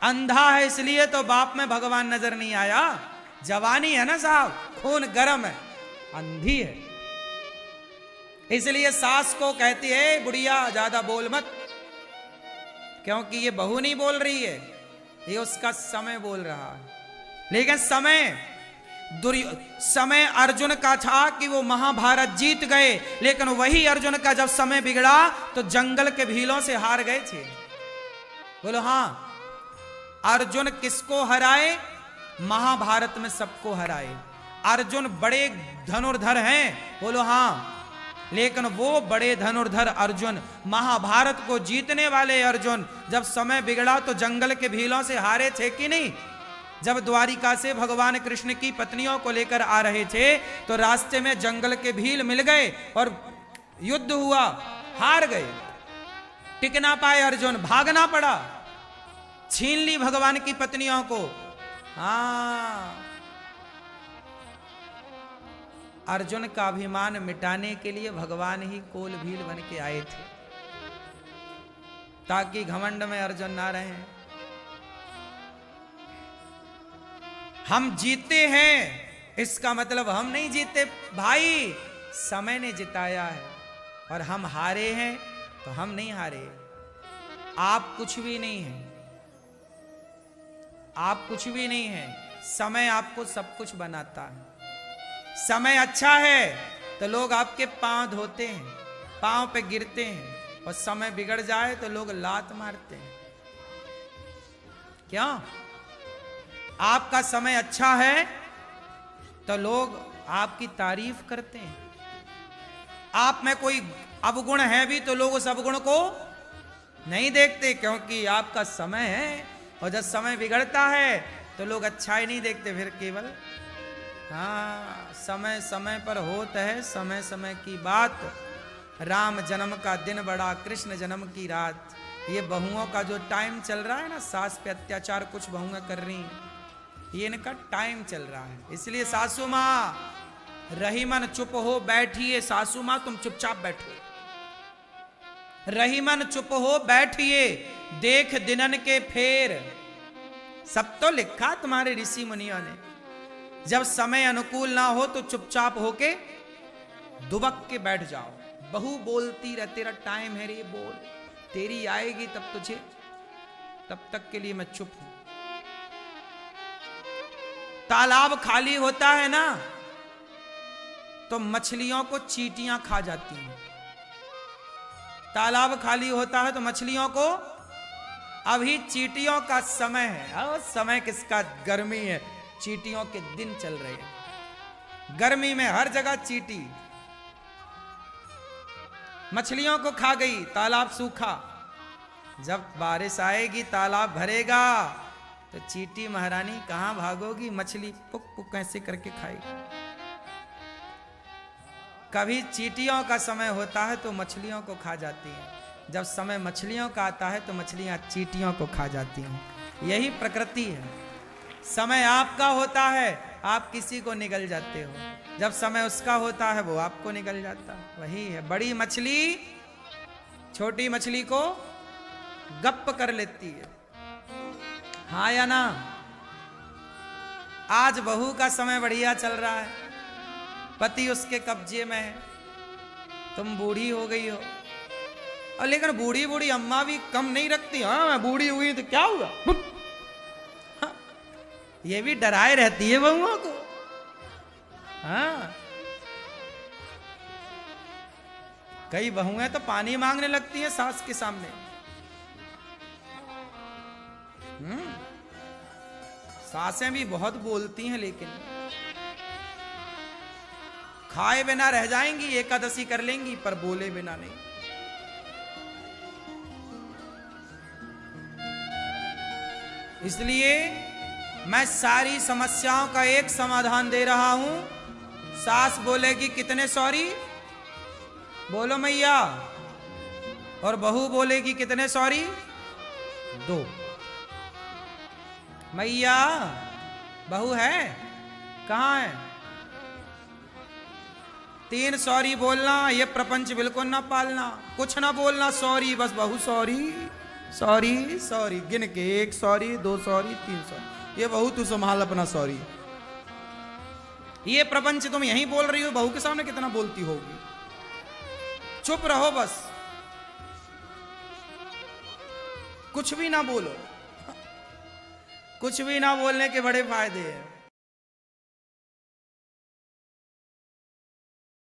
अंधा है इसलिए तो बाप में भगवान नजर नहीं आया। जवानी है ना साहब, खून गर्म है, अंधी है। इसलिए सास को कहती है बुढ़िया ज्यादा बोल मत, क्योंकि ये बहू नहीं बोल रही है, ये उसका समय बोल रहा है। लेकिन समय अर्जुन का था कि वो महाभारत जीत गए, लेकिन वही अर्जुन का जब समय बिगड़ा तो जंगल के भीलों से हार गए थे। बोलो हाँ, अर्जुन किसको हराए? महाभारत में सबको हराए। अर्जुन बड़े धनुर्धर हैं, बोलो हाँ, लेकिन वो बड़े धनुर्धर अर्जुन, महाभारत को जीतने वाले अर्जुन, जब समय बिगड़ा तो जंगल के भीलों से हारे थे कि नहीं? जब द्वारिका से भगवान कृष्ण की पत्नियों को लेकर आ रहे थे तो रास्ते में जंगल के भील मिल गए और युद्ध हुआ, हार गए, टिक ना पाए अर्जुन, भागना पड़ा, छीन ली भगवान की पत्नियों को। हाँ, अर्जुन का अभिमान मिटाने के लिए भगवान ही कोल भील बन के आए थे, ताकि घमंड में अर्जुन ना रहे। हम जीते हैं इसका मतलब हम नहीं जीते भाई, समय ने जिताया है, और हम हारे हैं तो हम नहीं हारे। आप कुछ भी नहीं हैं, आप कुछ भी नहीं हैं, समय आपको सब कुछ बनाता है। समय अच्छा है तो लोग आपके पांव धोते हैं, पांव पे गिरते हैं, और समय बिगड़ जाए तो लोग लात मारते हैं। क्यों? आपका समय अच्छा है तो लोग आपकी तारीफ करते हैं। आप में कोई अवगुण है भी तो लोग उस अवगुण को नहीं देखते, क्योंकि आपका समय है। और जब समय बिगड़ता है तो लोग अच्छाई नहीं देखते, फिर केवल हाँ, समय समय पर होता है, समय समय की बात। राम जन्म का दिन बड़ा, कृष्ण जन्म की रात। ये बहुओं का जो टाइम चल रहा है ना, सास पे अत्याचार कुछ बहुएं कर रही हैं, ये इनका टाइम चल रहा है। इसलिए सासू माँ रही मन चुप हो बैठिए, सासू माँ तुम चुपचाप बैठो, रही मन चुप हो बैठिए, देख दिनन के फेर। सब तो लिखा तुम्हारे ऋषि मुनियों ने। जब समय अनुकूल ना हो तो चुपचाप होके दुबक के बैठ जाओ। बहू बोलती रह, तेरा टाइम है रे, बोल, तेरी आएगी तब तुझे, तब तक के लिए मैं चुप हूं। तालाब खाली होता है ना तो मछलियों को चींटियां खा जाती हैं। तालाब खाली होता है तो मछलियों को, अभी चींटियों का समय है। और समय किसका? गर्मी है, चींटियों के दिन चल रहे हैं। गर्मी में हर जगह चींटी, मछलियों को खा गई, तालाब सूखा। जब बारिश आएगी, तालाब भरेगा, तो चींटी महारानी कहां भागोगी? मछली पुक पुक कैसे करके खाएगी। कभी चींटियों का समय होता है तो मछलियों को खा जाती हैं, जब समय मछलियों का आता है तो मछलियां चींटियों को खा जाती हैं। यही प्रकृति है। समय आपका होता है, आप किसी को निगल जाते हो, जब समय उसका होता है वो आपको निगल जाता है। वही है, बड़ी मछली छोटी मछली को गप्प कर लेती है। हाँ या ना? आज बहू का समय बढ़िया चल रहा है, पति उसके कब्जे में है, तुम बूढ़ी हो गई हो। और लेकिन बूढ़ी बूढ़ी अम्मा भी कम नहीं रखती। हाँ मैं बूढ़ी हुई तो क्या हुआ, हाँ, ये भी डराए रहती है बहुओं को। हाँ, कई बहुएं तो पानी मांगने लगती हैं सास के सामने। सासें भी बहुत बोलती हैं, लेकिन खाए बिना रह जाएंगी, एकादशी कर लेंगी, पर बोले बिना नहीं। इसलिए मैं सारी समस्याओं का एक समाधान दे रहा हूं। सास बोलेगी कितने सॉरी, बोलो मैया, और बहू बोलेगी कितने सॉरी, 2। मैया, बहू है कहां है? 3 सॉरी बोलना, ये प्रपंच बिल्कुल ना पालना, कुछ ना बोलना, सॉरी बस, बहू सॉरी, सॉरी सॉरी गिन के 1 सॉरी 2 सॉरी 3 सॉरी। ये बहू तू संभाल अपना सॉरी। ये प्रपंच तुम यहीं बोल रही हो, बहू के सामने कितना बोलती होगी। चुप रहो बस, कुछ भी ना बोलो। कुछ भी ना बोलने के बड़े फायदे हैं।